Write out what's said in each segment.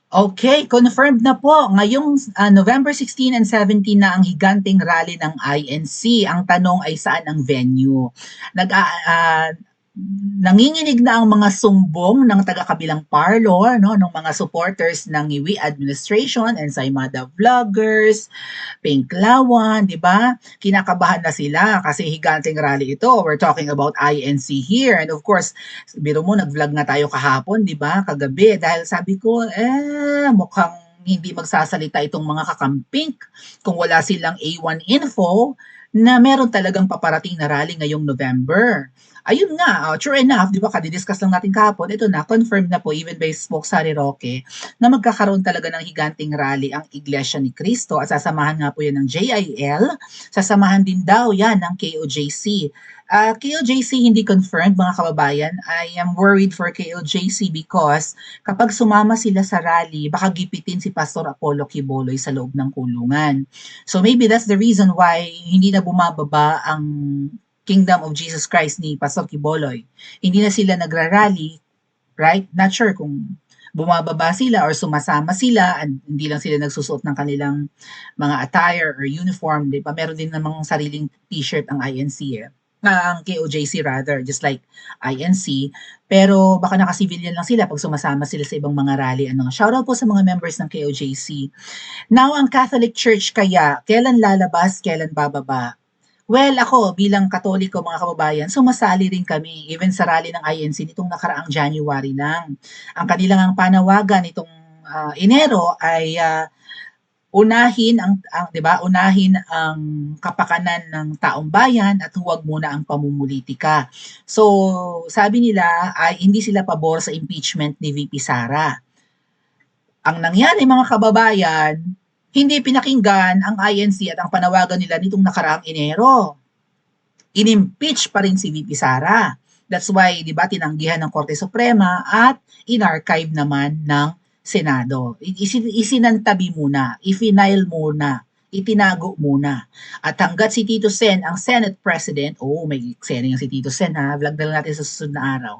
Okay, confirmed na po. Ngayong November 16 and 17 na ang higanting rally ng INC. Ang tanong ay saan ang venue? Nag, nanginginig na ang mga sumbong ng taga-kabilang parlor, no, ng mga supporters ng Iwi administration and Saimada vloggers, Pink Lawan, di ba? Kinakabahan na sila kasi higanting rally ito. We're talking about INC here. And of course, biro mo, nag-vlog nga tayo kahapon, di ba? Kagabi. Dahil sabi ko, mukhang hindi magsasalita itong mga kakampink kung wala silang A1 info na meron talagang paparating na rally ngayong November. Ayun nga, true enough, di ba, kadidiscuss lang natin kahapon, ito na, confirmed na po even by Spokesari Roque, na magkakaroon talaga ng higanting rally ang Iglesia ni Cristo at sasamahan nga po yan ng JIL, sasamahan din daw yan ng KOJC. KOJC hindi confirmed mga kababayan. I am worried for KOJC because kapag sumama sila sa rally, baka gipitin si Pastor Apollo Quiboloy sa loob ng kulungan. So maybe that's the reason why hindi na bumababa ang Kingdom of Jesus Christ ni Pastor Quiboloy. Hindi na sila nagrarally, right? Not sure kung bumababa sila or sumasama sila and hindi lang sila nagsusuot ng kanilang mga attire or uniform, di ba? Meron din namang sariling t-shirt ang INC ang KOJC rather, just like INC. Pero baka naka-civilian lang sila pag sumasama sila sa ibang mga rally. Shoutout po sa mga members ng KOJC. Now, ang Catholic Church kaya, kailan lalabas, kailan bababa? Well, ako bilang Katoliko mga kababayan, sumasali rin kami even sa rally ng INC nitong nakaraang January lang. Ang kanilang panawagan nitong Enero ay unahin ang 'di ba? Unahin ang kapakanan ng taong bayan at huwag muna ang pamumulitika. So, sabi nila ay hindi sila pabor sa impeachment ni VP Sara. Ang nangyari mga kababayan, hindi pinakinggan ang INC at ang panawagan nila nitong nakaraang Enero. Inimpeach pa rin si VP Sara. That's why, di ba, tinanggihan ng Korte Suprema at inarchive naman ng Senado. Isinantabi muna, ifinail muna, itinago muna. At hanggat si Tito Sen ang Senate President, may eksena si Tito Sen ha, vlog na lang natin sa susunod na araw.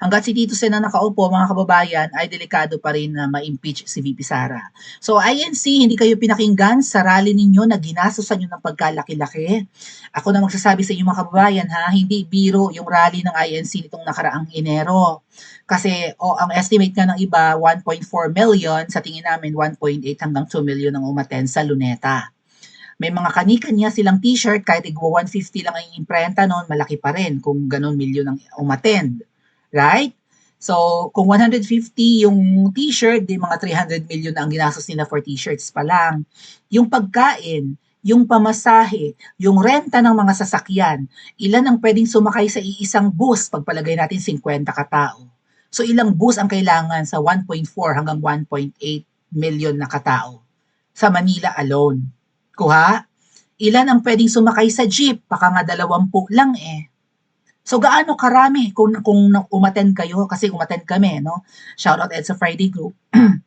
Hanggat si Tito Sen ang nakaupo, mga kababayan, ay delikado pa rin na ma-impeach si VP Sara. So INC, hindi kayo pinakinggan sa rally ninyo na ginastosan nyo ng pagkalaki-laki. Ako na magsasabi sa inyo mga kababayan ha, hindi biro yung rally ng INC nitong nakaraang Enero. Kasi ang estimate nga ng iba, 1.4 million, sa tingin namin 1.8 hanggang 2 million ang umaten sa Luneta. May mga kani-kanya silang t-shirt, kahit igwa 150 lang ang imprenta noon, malaki pa rin kung ganun milyon ang umattend. Right? So, kung 150 yung t-shirt, di mga 300 million na ang ginastos nila for t-shirts pa lang. Yung pagkain, yung pamasahe, yung renta ng mga sasakyan, ilan ang pwedeng sumakay sa iisang bus, pagpalagay natin 50 katao. So, ilang bus ang kailangan sa 1.4 hanggang 1.8 million na katao sa Manila alone. Kuha? Ilan ang pwedeng sumakay sa jeep? Baka nga 20 lang eh. So gaano karami kung umattend kayo kasi umattend kami, no? Shoutout EDSA Friday Group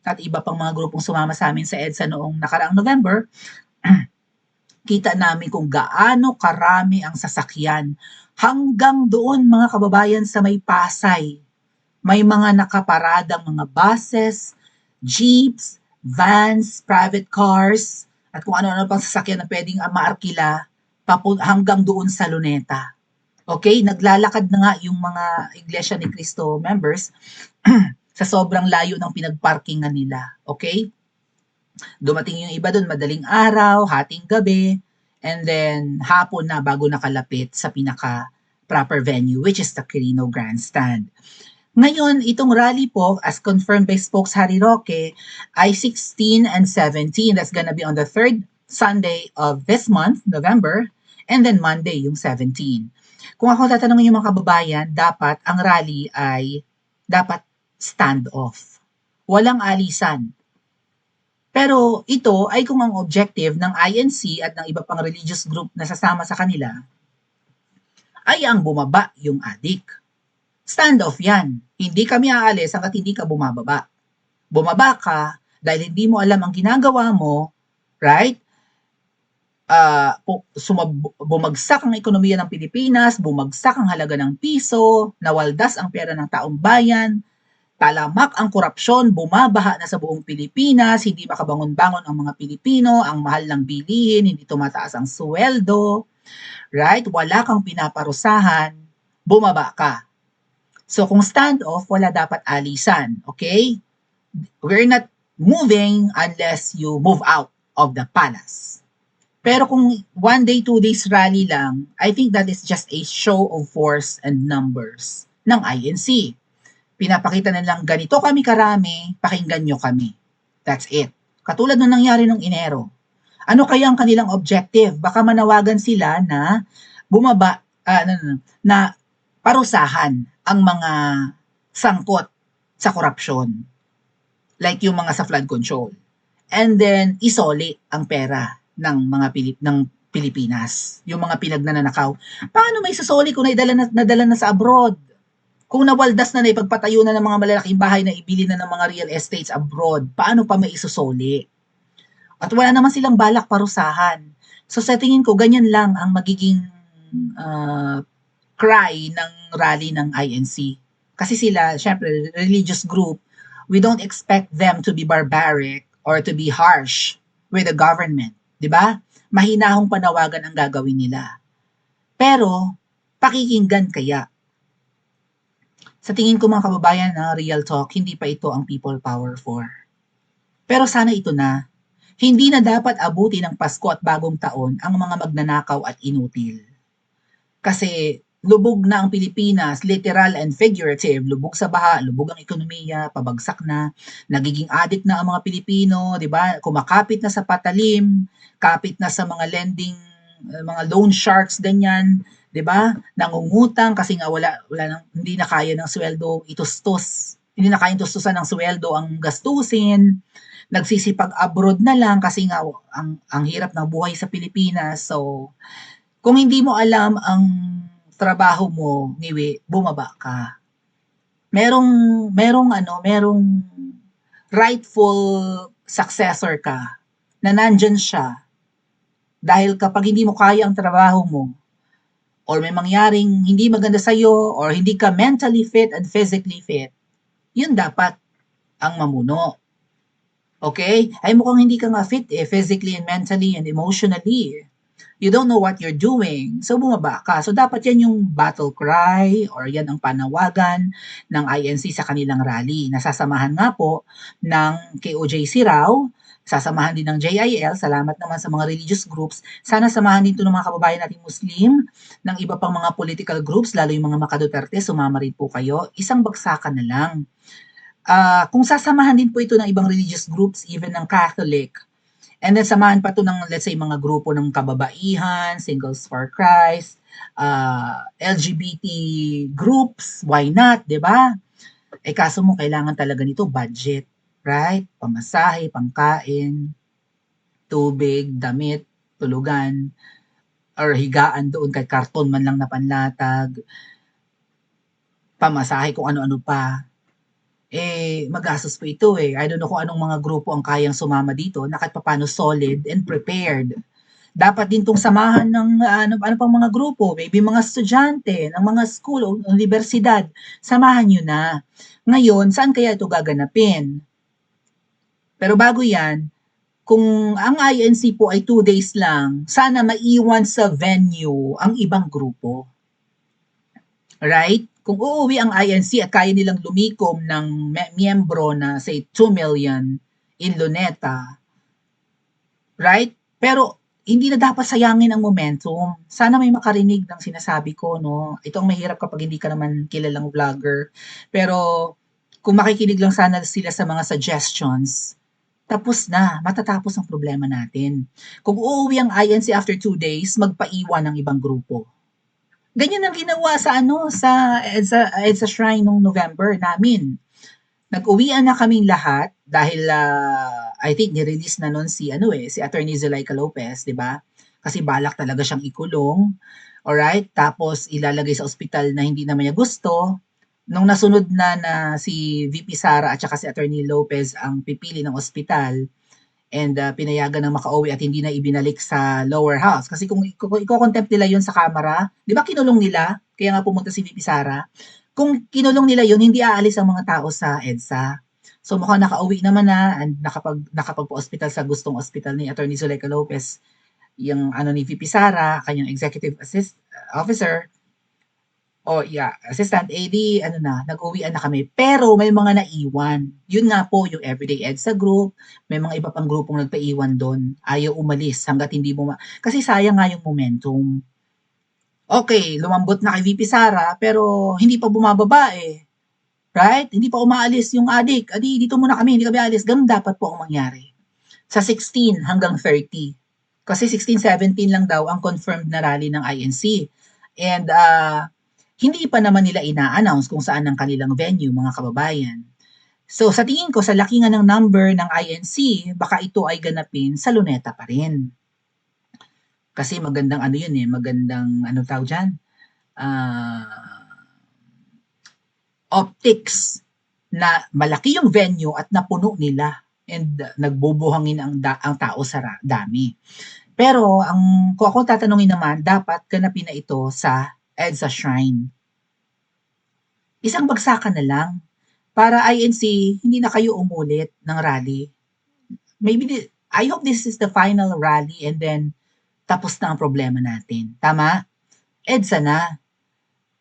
at iba pang mga grupong sumama sa amin sa EDSA noong nakaraang November. Kita namin kung gaano karami ang sasakyan. Hanggang doon mga kababayan sa may Pasay, may mga nakaparadang mga buses, jeeps, vans, private cars, at kung ano-ano pang sasakyan na pwedeng maarkila hanggang doon sa Luneta. Okay, naglalakad na nga yung mga Iglesia ni Cristo members sa sobrang layo ng pinagparkingan nila. Okay? Dumating yung iba doon madaling araw, hating gabi, and then hapon na bago nakalapit sa pinaka proper venue, which is the Quirino Grandstand. Ngayon, itong rally po, as confirmed by Spokes Harry Roque, ay 16 and 17. That's gonna be on the third Sunday of this month, November, and then Monday, yung 17. Kung ako tatanungin yung mga kababayan, dapat ang rally ay dapat stand-off. Walang alisan. Pero ito ay kung ang objective ng INC at ng iba pang religious group na sasama sa kanila ay ang bumaba yung adik. Stand-off yan. Hindi kami aalis hanggat hindi ka bumababa. Bumaba ka dahil hindi mo alam ang ginagawa mo, right? Bumagsak ang ekonomiya ng Pilipinas, bumagsak ang halaga ng piso, nawaldas ang pera ng taong bayan, Talamak ang korupsyon, bumabaha na sa buong Pilipinas, hindi makabangon-bangon ang mga Pilipino, ang mahal ng bilihin, hindi tumataas ang suweldo, right? Wala kang pinaparusahan, bumaba ka. So kung standoff, wala dapat alisan, okay? We're not moving unless you move out of the palace. Pero kung 1 day, 2 days rally lang, I think that is just a show of force and numbers ng INC. Pinapakita na lang, ganito kami karami, pakinggan nyo kami. That's it. Katulad nung nangyari nung Enero. Ano kaya ang kanilang objective? Baka manawagan sila na bumaba, na parusahan ang mga sangkot sa korupsyon. Like yung mga sa flood control. And then, isoli ang pera ng mga Pilipinas. Yung mga pinagnanakaw. Paano may susoli kung nadala na sa abroad? Kung nawaldas na ipagpatayo na ng mga malalaking bahay na ibili na ng mga real estates abroad, paano pa may isusoli? At wala naman silang balak parusahan. So sa tingin ko, ganyan lang ang magiging cry ng rally ng INC. Kasi sila, syempre, religious group, we don't expect them to be barbaric or to be harsh with the government. Di ba? Mahinahong panawagan ang gagawin nila. Pero, pakikinggan kaya. Sa tingin ko mga kababayan, real talk, hindi pa ito ang people power for. Pero sana ito na. Hindi na dapat abuti ng Pasko at Bagong Taon ang mga magnanakaw at inutil. Kasi lubog na ang Pilipinas, literal and figurative, lubog sa baha, lubog ang ekonomiya, pabagsak na, nagiging addict na ang mga Pilipino, 'di ba? Kumakapit na sa patalim, kapit na sa mga lending, mga loan sharks ganyan, 'di ba? Nangungutang kasi nga wala nang hindi na kaya ng sweldo itustos. Hindi na kayang tustusan ng sweldo ang gastusin. Nagsisipag abroad na lang kasi nga ang hirap ng buhay sa Pilipinas. So, kung hindi mo alam ang trabaho mo, niwi, bumaba ka. Merong rightful successor ka na nandyan siya. Dahil kapag hindi mo kaya ang trabaho mo, or may mangyaring hindi maganda sa'yo, or hindi ka mentally fit and physically fit, yun dapat ang mamuno. Okay? Ay mukhang hindi ka nga fit physically and mentally and emotionally. You don't know what you're doing. So, bumaba ka. So, dapat yan yung battle cry or yan ang panawagan ng INC sa kanilang rally. Nasasamahan nga po ng KOJC raw, sasamahan din ng JIL, salamat naman sa mga religious groups. Sana samahan din ito ng mga kababayan nating Muslim, ng iba pang mga political groups, lalo yung mga Makaduterte, sumama rin po kayo. Isang bagsakan na lang. Kung sasamahan din po ito ng ibang religious groups, even ng Catholic, and then samahan pa to ng, let's say, mga grupo ng kababaihan, Singles for Christ, LGBT groups, why not, di ba? Kaso mo, kailangan talaga nito budget, right? Pamasahe, pangkain, tubig, damit, tulugan, or higaan doon kay karton man lang na panlatag, pamasahe kung ano-ano pa. Magastos po ito I don't know kung anong mga grupo ang kayang sumama dito na kahit papaano solid and prepared. Dapat din tong samahan ng ano pang mga grupo, maybe mga estudyante ng mga school o universidad, samahan nyo na. Ngayon, saan kaya ito gaganapin? Pero bago yan, kung ang INC po ay 2 days lang, sana maiwan sa venue ang ibang grupo. Right? Kung uuwi ang INC at kaya nilang lumikom ng miyembro na say 2 million in Luneta, right? Pero hindi na dapat sayangin ang momentum. Sana may makarinig ng sinasabi ko, no? Ito ang mahirap kapag hindi ka naman kilalang vlogger. Pero kung makikinig lang sana sila sa mga suggestions, tapos na, matatapos ang problema natin. Kung uuwi ang INC after 2 days, magpaiwan ng ibang grupo. Ganyan ang ginawa sa EDSA Shrine nung November namin. Nag-uwian na kaming lahat dahil I think ni-release na nun si Attorney Zulaika Lopez, 'di ba? Kasi balak talaga siyang ikulong. Alright? Tapos ilalagay sa ospital na hindi naman niya gusto. Nung nasunod na si VP Sara at saka si Attorney Lopez ang pipili ng ospital, and pinayagan ng makauwi at hindi na ibinalik sa lower house. Kasi kung iko-contempt nila yun sa Kamara, di ba kinulong nila? Kaya nga pumunta si VP Sara. Kung kinulong nila yun, hindi aalis ang mga tao sa EDSA. So mukhang nakauwi naman na and nakapagpa-hospital sa gustong hospital ni Attorney Zuleika Lopez, yung ano ni VP Sara, kanyang executive officer, o yeah, assistant AD, ano na, nag-uwian na kami. Pero may mga naiwan. Yun nga po, yung Everyday EDSA group, may mga iba pang grupong nagpaiwan doon. Ayaw umalis hanggat hindi kasi sayang nga yung momentum. Okay, lumambot na kay VP Sara, pero hindi pa bumababa eh. Right? Hindi pa umaalis yung adik. Adi, dito muna kami, hindi kami alis. Ganun dapat po ang mangyari. Sa 16 hanggang 30. Kasi 16, 17 lang daw ang confirmed na rally ng INC. And hindi pa naman nila ina-announce kung saan ang kanilang venue, mga kababayan. So sa tingin ko, sa laki nga ng number ng INC, baka ito ay ganapin sa Luneta pa rin. Kasi magandang ano yun eh, magandang ano tawag dyan, optics na malaki yung venue at napuno nila and nagbubuhangin ang tao sa dami. Pero kung ako tatanungin naman, dapat ganapin na ito sa EDSA Shrine. Isang bagsakan na lang para INC hindi na kayo umulit ng rally. Maybe I hope this is the final rally and then tapos na ang problema natin. Tama? EDSA na.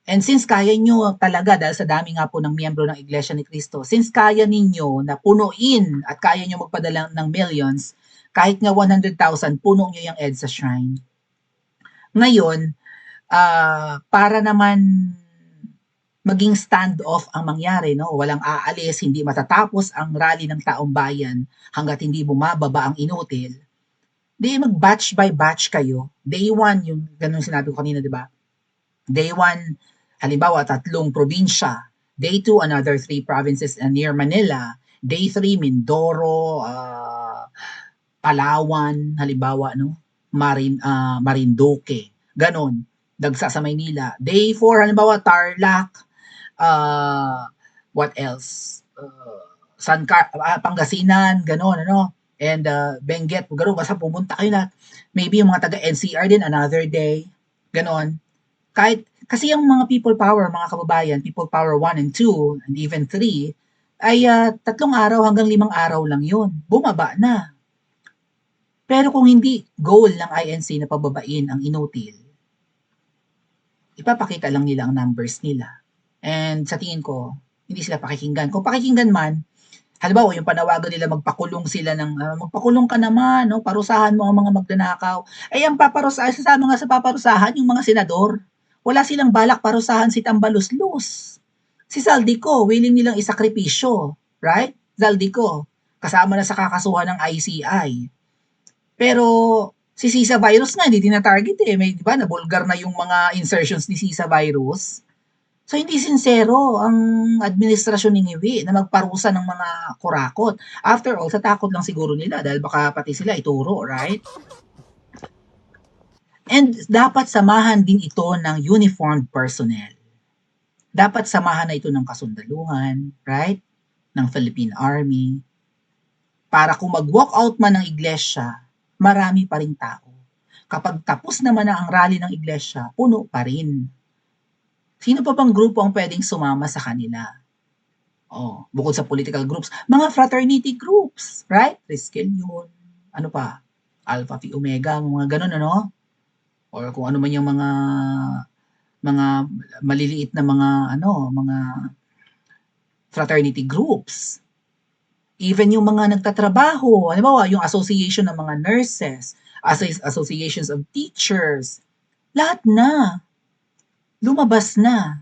And since kaya nyo talaga, dahil sa dami nga po ng miyembro ng Iglesia ni Cristo, since kaya ninyo na punuin at kaya nyo magpadala ng millions, kahit nga 100,000, puno nyo yung EDSA Shrine. Ngayon, para naman maging standoff ang mangyari, no? Walang aalis, hindi matatapos ang rally ng taong bayan hanggat hindi bumababa ang inutil. Di mag-batch by batch kayo. Day 1, yung ganun sinabi ko kanina, di ba? Day 1, halimbawa, 3 probinsya. Day 2, another 3 provinces near Manila. Day 3, Mindoro, Palawan, halimbawa, no? Marinduque. Ganon. Dagsa sa Maynila. Day 4, halimbawa, Tarlac. What else? Pangasinan, ganon, ano? And Benguet, ganon. Basta pumunta kayo na. Maybe yung mga taga-NCR din, another day. Ganon. Kasi yung mga people power, mga kababayan, people power 1 and 2, and even 3, ay 3 araw hanggang 5 araw lang yun. Bumaba na. Pero kung hindi goal ng INC na pababain ang inutil, ipapakita lang nila ang numbers nila. And sa tingin ko, hindi sila pakikinggan. Kung pakikinggan man, halimbawa yung panawagan nila magpakulong sila ng magpakulong ka naman, no? Parusahan mo ang mga magnanakaw. Ay ang sasama nga sa paparusahan yung mga senador. Wala silang balak parusahan si Tambaluslos. Si Zaldico, willing nilang isakripisyo, right? Zaldico, kasama na sa kakasuhan ng ICI. Pero si Sisa virus nga hindi tina-target eh. May 'di ba na bulgar na yung mga insertions ni Sisa virus. So hindi sincero ang administrasyon ni Ngiwi na magparusa ng mga kurakot. After all, sa takot lang siguro nila dahil baka pati sila ituro, right? And dapat samahan din ito ng uniformed personnel. Dapat samahan na ito ng kasundaluhan, right? Ng Philippine Army. Para kung mag-walkout man ng iglesia, marami pa ring tao. Kapag tapos naman na ang rally ng iglesia, puno pa rin. Sino pa bang grupo ang pwedeng sumama sa kanila? Oh, bukod sa political groups, mga fraternity groups, right? Riskel yun. Ano pa? Alpha Phi Omega, mga ganun, ano? Or kung ano man yung mga maliliit na mga fraternity groups. Even yung mga nagtatrabaho, halimbawa yung association ng mga nurses, associations of teachers, lahat na. Lumabas na.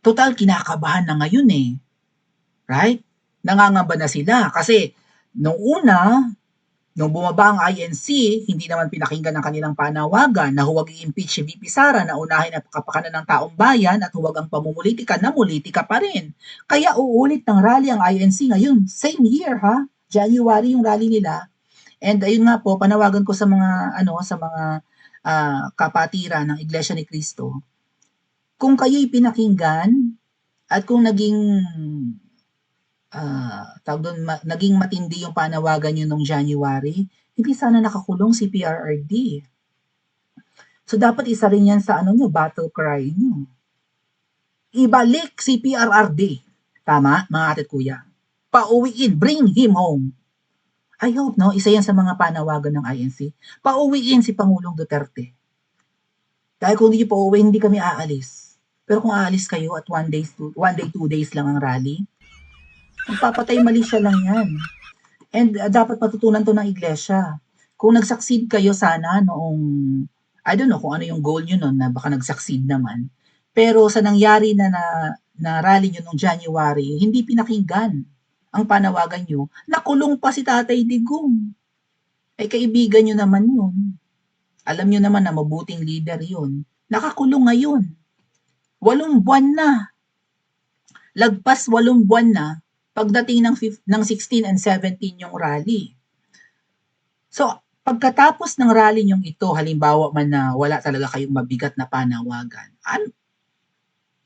Total, kinakabahan na ngayon eh. Right? Nangangamba na sila. Kasi, nung una, nung bumaba ang INC, hindi naman pinakinggan ng kanilang panawagan na huwag i-impeach si VP Sara na unahin ang kapakanan ng taong bayan at huwag ang pamumulitika na mulitika pa rin. Kaya uulit ng rally ang INC ngayon. Same year ha? January yung rally nila. And ayun nga po, panawagan ko sa mga kapatiran ng Iglesia ni Cristo. Kung kayo'y pinakinggan at kung naging tawag dun, naging matindi yung panawagan niyo nung January, hindi sana nakakulong si PRRD. So, dapat isa rin yan sa ano nyo, battle cry nyo. Ibalik si PRRD. Tama, mga ate at kuya? Pauwiin, bring him home. I hope, no, isa yan sa mga panawagan ng INC. Pauwiin si Pangulong Duterte. Dahil kung hindi nyo pauwi, hindi kami aalis. Pero kung aalis kayo at one day, 2 days lang ang rally, magpapatay mali siya lang yan. And dapat matutunan to ng iglesia. Kung nag-succeed kayo sana noong, I don't know kung ano yung goal nyo noon na baka nag-succeed naman. Pero sa nangyari na rally nyo noong January, hindi pinakinggan ang panawagan nyo. Nakulong pa si Tatay Digong. Ay kaibigan nyo naman yun. Alam nyo naman na mabuting leader yun. Nakakulong ngayon. 8 buwan na. Lagpas 8 buwan na pagdating ng 16 and 17 yung rally. So, pagkatapos ng rally nyong ito, halimbawa man na wala talaga kayong mabigat na panawagan,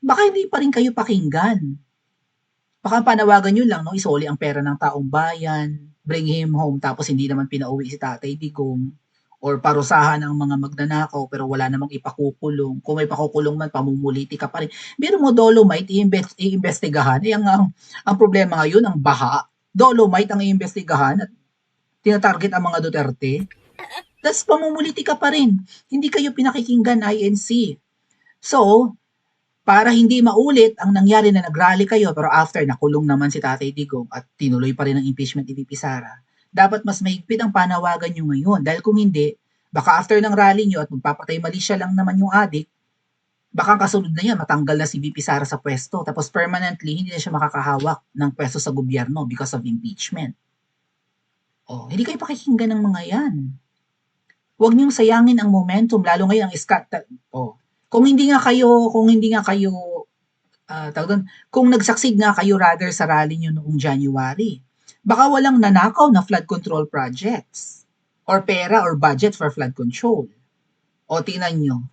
baka hindi pa rin kayo pakinggan. Baka ang panawagan nyo lang, no, isoli ang pera ng taong bayan, bring him home, tapos hindi naman pinauwi si Tatay Digong, or parusahan ng mga magnanakaw pero wala namang ipakukulong. Kung may pakukulong man, pamumuliti ka pa rin. Biro mo, Dolomite, iimbestigahan. Ang problema ngayon, ang baha. Dolomite ang iimbestigahan at tinatarget ang mga Duterte. Tapos pamumuliti ka pa rin. Hindi kayo pinakikinggan, INC. So, para hindi maulit ang nangyari na nag-rally kayo pero after nakulong naman si Tatay Digong at tinuloy pa rin ang impeachment ni VP Sara, dapat mas mahigpit ang panawagan nyo ngayon. Dahil kung hindi, baka after ng rally nyo at magpapatay mali siya lang naman yung adik, baka kasunod na yan, matanggal na si VP Sara sa pwesto. Tapos permanently, hindi na siya makakahawak ng pwesto sa gobyerno because of impeachment. Oh, hindi kayo pakikinggan ng mga yan. Huwag niyong sayangin ang momentum, lalo ngayon ang kung hindi nga kayo kung nag-succeed nga kayo rather sa rally niyo noong January, baka walang nanakaw na flood control projects or pera or budget for flood control. O tingnan nyo,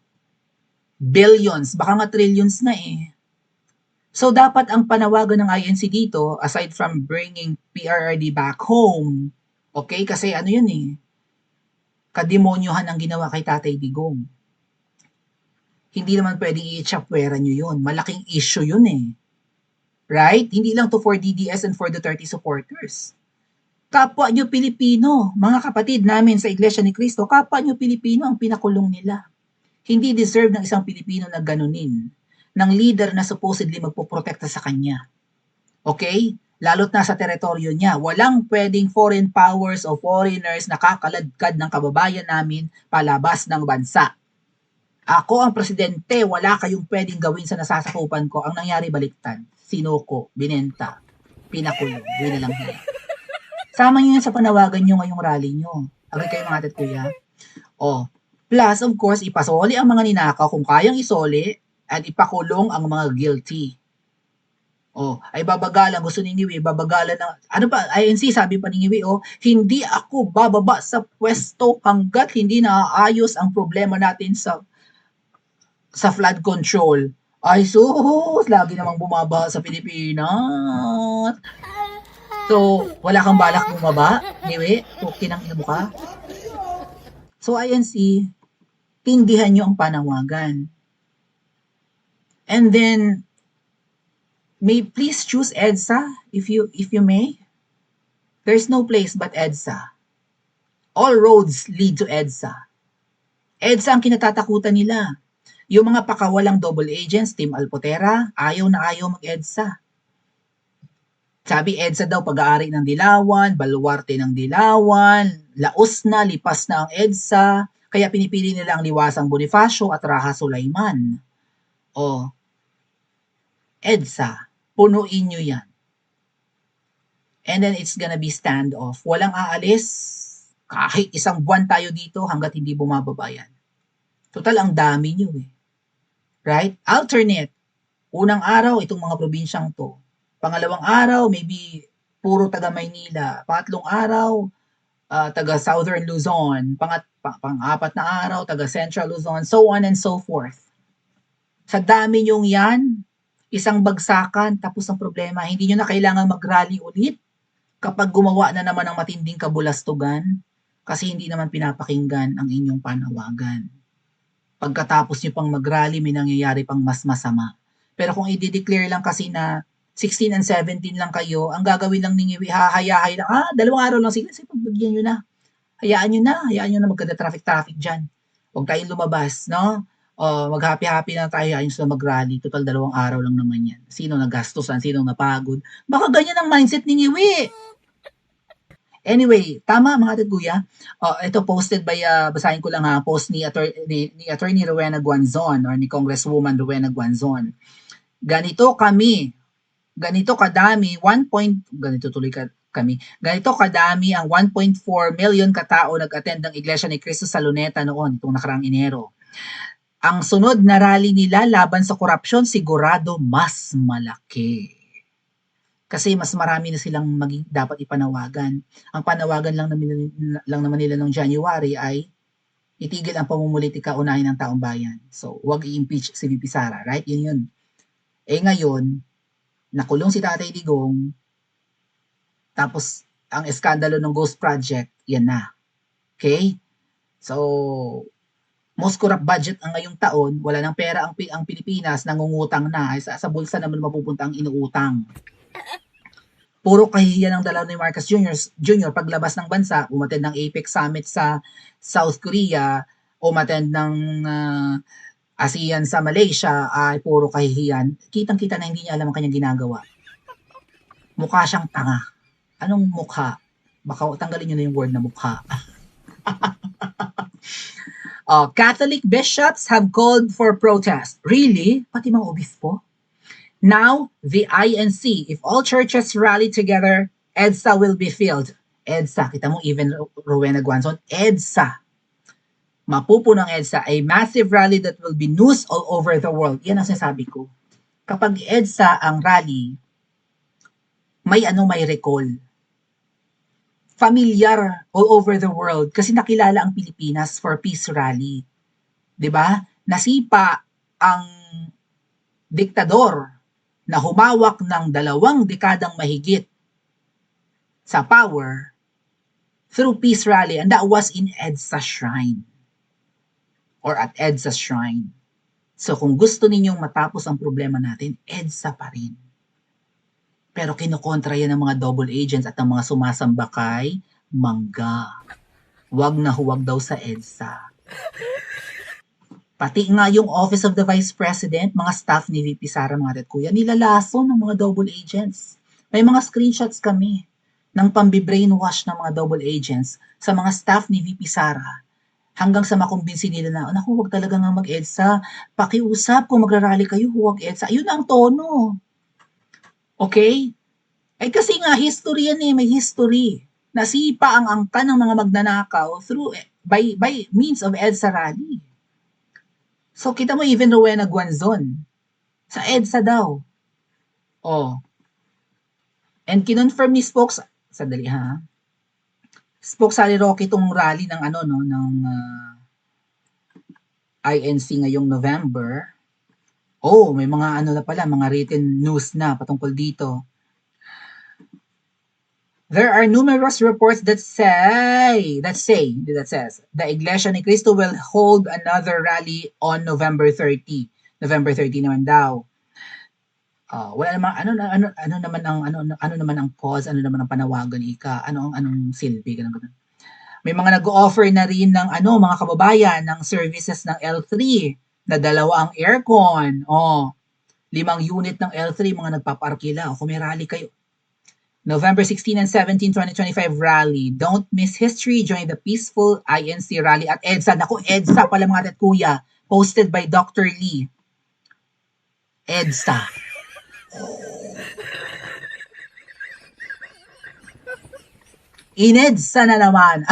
billions, baka nga trillions na eh. So dapat ang panawagan ng INC dito, aside from bringing PRRD back home, okay, kasi ano yun eh, kademonyohan ang ginawa kay Tatay Digong. Hindi naman pwedeng i-chapwera nyo yun. Malaking issue yun eh. Right? Hindi lang to for DDS and for the 30 supporters. Kapwa nyo Pilipino, mga kapatid namin sa Iglesia ni Cristo, kapwa nyo Pilipino ang pinakulong nila. Hindi deserve ng isang Pilipino na ganunin ng leader na supposedly magpoprotekta sa kanya. Okay? Lalo't nasa teritoryo niya. Walang pwedeng foreign powers o foreigners na kakaladkad ng kababayan namin palabas ng bansa. Ako ang presidente, wala kayong pwedeng gawin sa nasasakupan ko. Ang nangyari baliktad, sinuko, binenta, pinakulong, winalang hiya. Sama nyo yan sa panawagan nyo ngayong rally nyo. Agad kayo mga ate at kuya. Plus, of course, ipasoli ang mga ninakaw kung kayang isoli at ipakulong ang mga guilty. Ay babagalan, gusto ni Ngiwi, babagalan ng, ano pa, INC, sabi pa ni Ngiwi, hindi ako bababa sa pwesto hanggat hindi naaayos ang problema natin sa flood control. Ay sus, lagi namang bumaba sa Pilipinas. So, wala kang balak bumaba? Niwe, okay nang ina mo ka? So, INC, tindihan nyo ang panawagan. And then, please choose EDSA if you may. There's no place but EDSA. All roads lead to EDSA. EDSA ang kinatatakutan nila. Yung mga pakawalang double agents, Team Alpotera, ayaw na ayaw mag-EDSA. Sabi EDSA daw pag-aari ng Dilawan, baluarte ng Dilawan, laos na, lipas na ang EDSA, kaya pinipili nila ang Liwasang Bonifacio at Raha Sulaiman. EDSA, punuin nyo yan. And then it's gonna be standoff. Walang aalis, kahit 1 buwan tayo dito hanggat hindi bumababa yan. Total, ang dami nyo eh. Right? Alternate. Unang araw, itong mga probinsyang to. Pangalawang araw, maybe puro taga Maynila. Pangatlong araw, taga Southern Luzon. Pang-apat na araw, taga Central Luzon. So on and so forth. Sa dami nyong yan, Isang bagsakan tapos ang problema, hindi niyo na kailangang mag-rally ulit kapag gumawa na naman ng matinding kabulastugan kasi hindi naman pinapakinggan ang inyong panawagan. Pagkatapos niyo pang mag-rally, may nangyayari pang mas masama. Pero kung i-declare lang kasi na 16 and 17 lang kayo, ang gagawin lang ninyo, hahayahay lang, 2 araw lang, sige, pagbigyan nyo na. Hayaan nyo na magkada-traffic dyan. Huwag tayong lumabas, no? Mag-happy-happy na tayo, ayun sila mag-rally. Total 2 araw lang naman yan. Sino nagastusan, sino napagod. Baka ganyan ang mindset ni Ngiwi. Anyway, tama mga kuya. Ito posted by, basahin ko lang ha, post ni Attorney Rowena Guanzon or ni Congresswoman Rowena Guanzon. Ganito kadami, ganito kadami ang 1.4 million katao nag-attend ng Iglesia ni Cristo sa Luneta noon, itong nakaraang Enero. Ang sunod na rally nila laban sa korupsyon, sigurado mas malaki. Kasi mas marami na silang dapat ipanawagan. Ang panawagan lang naman nila noong January ay itigil ang pamumulitika, unahin ng taong bayan. So, huwag i-impeach si VP Sara, right? Yun. Ngayon, nakulong si Tatay Digong, tapos ang eskandalo ng Ghost Project, yan na. Okay? So, most corrupt budget ang ngayong taon, wala nang pera ang Pilipinas, nangungutang na, sa bulsa naman mapupunta ang inuutang. Puro kahihiyan ang dalaw ni Marcos Jr. paglabas ng bansa, umattend ng APEC Summit sa South Korea, umattend ng ASEAN sa Malaysia, ay puro kahihiyan. Kitang-kita na hindi niya alam ang kanyang ginagawa. Mukha siyang tanga. Anong mukha? Baka tanggalin niyo na yung word na mukha. Catholic bishops have called for protest. Really? Pati mga obispo? Now, the INC, if all churches rally together, EDSA will be filled. EDSA, kita mo, even Rowena Guanzon, EDSA. Mapupuno ang EDSA, a massive rally that will be news all over the world. Yan ang sinasabi ko. Kapag EDSA ang rally, may recall. Familiar all over the world kasi nakilala ang Pilipinas for peace rally. 'Di ba? Nasipa ang diktador na humawak ng 2 dekadang mahigit sa power through peace rally, and that was in EDSA Shrine or at EDSA Shrine. So kung gusto ninyong matapos ang problema natin, EDSA pa rin. Pero kinukontra yan ng mga double agents at ng mga sumasamba kay Mangga. Huwag na huwag daw sa EDSA. Pati nga yung Office of the Vice President, mga staff ni VP Sara, mga kuya, nilalason ng mga double agents. May mga screenshots kami ng pambi-brainwash ng mga double agents sa mga staff ni VP Sara hanggang sa makumbinsi nila na, naku, huwag talaga nga mag-EDSA. Pakiusap kung magrarally kayo, huwag EDSA. Ayun ang tono. Okay? Kasi nga, history yan may history. Nasipa ang angkan ng mga magnanakaw through, by means of EDSA rally. So, kita mo, even Rowena Guanzon, sa EDSA daw. And kinonfirm ni Sally Roque itong rally ng INC ngayong November. May mga na pala, mga written news na patungkol dito. There are numerous reports that says the Iglesia ni Cristo will hold another rally on November 30. November 30 naman daw. Wala naman ano naman ang cause, ano naman ang panawagan anong silbi ganun. May mga nag-offer na rin ng mga kababayan ng services ng L3 na 2 ang aircon. 5 unit ng L3 mga nagpaparkila. Kung may rally kayo, November 16 and 17, 2025 rally. Don't miss history. Join the peaceful INC rally at EDSA. Naku, EDSA pala mga kuya. Posted by Dr. Lee. EDSA. INEDSA na naman.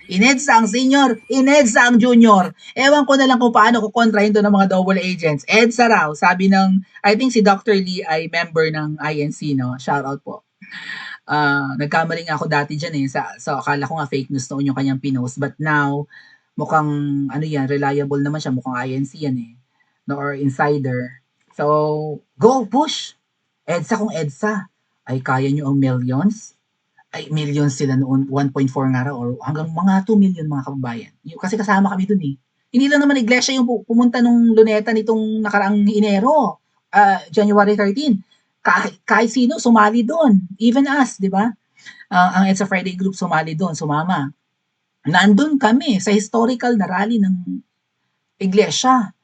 INEDSA ang senior, INEDSA ang junior. Ewan ko na lang kung paano kukontrahin to ng mga double agents. EDSA raw, sabi ng, I think si Dr. Lee ay member ng INC, no? Shout out po. Nagkamali nga ako dati dyan so akala ko nga fake news noon yung kanyang pinost. But now, mukhang, reliable naman siya, mukhang INC yan . no, or insider. So, go, push! EDSA kung EDSA, ay kaya nyo ang millions? Ay, millions sila noon, 1.4 nga raw, or hanggang mga 2 million mga kababayan. Kasi kasama kami dun eh. Hindi lang naman iglesia yung pumunta nung luneta nitong nakaraang Enero, January 13. Kahit sino, sumali doon. Even us, di ba? Ang EDSA Friday group sumali doon, sumama. Nandun kami sa historical na rally ng iglesia.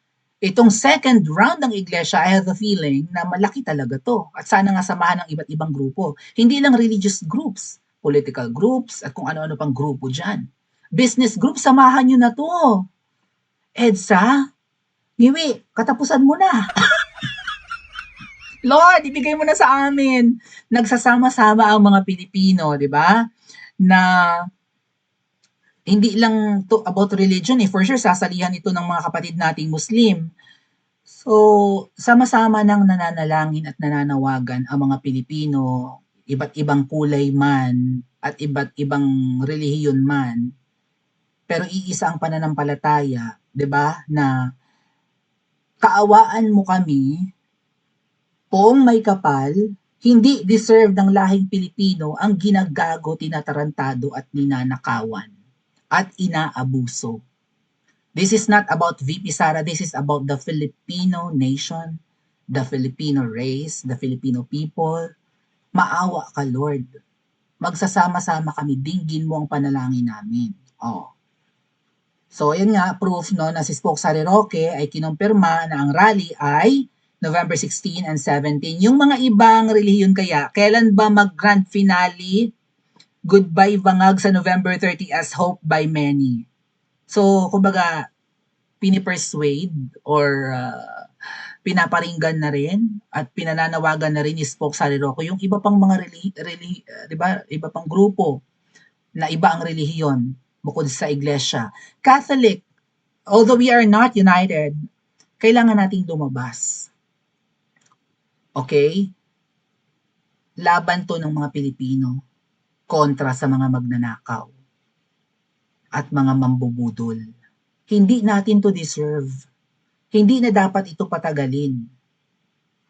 Itong second round ng iglesia, I have a feeling na malaki talaga to. At sana nga samahan ng iba't ibang grupo. Hindi lang religious groups, political groups, at kung ano-ano pang grupo dyan. Business group, samahan nyo na to. EDSA, Niwi, katapusan mo na. Lord, ibigay mo na sa amin. Nagsasama-sama ang mga Pilipino, di ba? Na hindi lang to about religion eh. For sure, sasalihan ito ng mga kapatid nating Muslim. So, sama-sama nang nananalangin at nananawagan ang mga Pilipino, iba't ibang kulay man at iba't ibang relihiyon man. Pero iisa ang pananampalataya, 'di ba? Na kaawaan mo kami, poong may kapal, hindi deserve ng lahing Pilipino ang ginagago, tinatarantado at ninanakawan at inaabuso. This is not about VP Sara, this is about the Filipino nation, the Filipino race, the Filipino people. Maawa ka, Lord. Magsasama-sama kami, dinggin mo ang panalangin namin. Oh. So, yun nga, proof no, na si Spoke Sari Roque ay kinumpirma na ang rally ay November 16 and 17. Yung mga ibang relihiyon kaya, kailan ba mag-grand finale? Goodbye Bangag sa November 30 as hoped by many. So, kumbaga, pinipersuade or pinaparinggan na rin at pinananawagan na rin ni Spoke Sari Roque yung iba pang mga di ba? Iba pang grupo na iba ang relihiyon bukod sa iglesia. Catholic, although we are not united, kailangan nating lumabas. Okay? Laban to ng mga Pilipino kontra sa mga magnanakaw at mga mambubudol. Hindi natin to deserve. Hindi na dapat ito patagalin.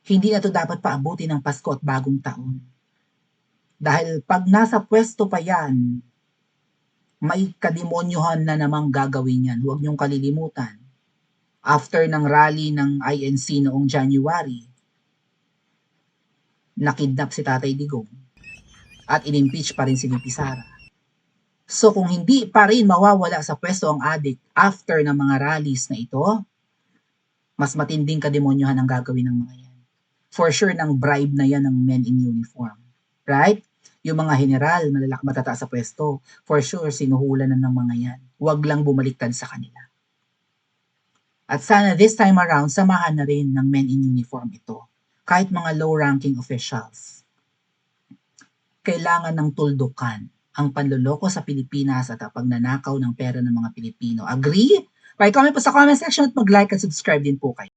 Hindi na to dapat paabuti ng Pasko at Bagong Taon. Dahil pag nasa pwesto pa yan, may kademonyohan na namang gagawin yan. Huwag niyong kalilimutan. After ng rally ng INC noong January, nakidnap si Tatay Digong at inimpeach pa rin si VP Sara. So kung hindi pa rin mawawala sa pwesto ang adik after ng mga rallies na ito, mas matinding kademonyohan ang gagawin ng mga yan. For sure, ng bribe na yan ng men in uniform. Right? Yung mga general, matataas sa pwesto, for sure, sinuhulan na ng mga yan. Huwag lang bumaliktad sa kanila. At sana this time around, samahan na rin ng men in uniform ito. Kahit mga low-ranking officials. Kailangan ng tuldukan ang panloloko sa Pilipinas at ang pagnanakaw ng pera ng mga Pilipino. Agree? Comment po sa comment section at mag-like at subscribe din po kayo.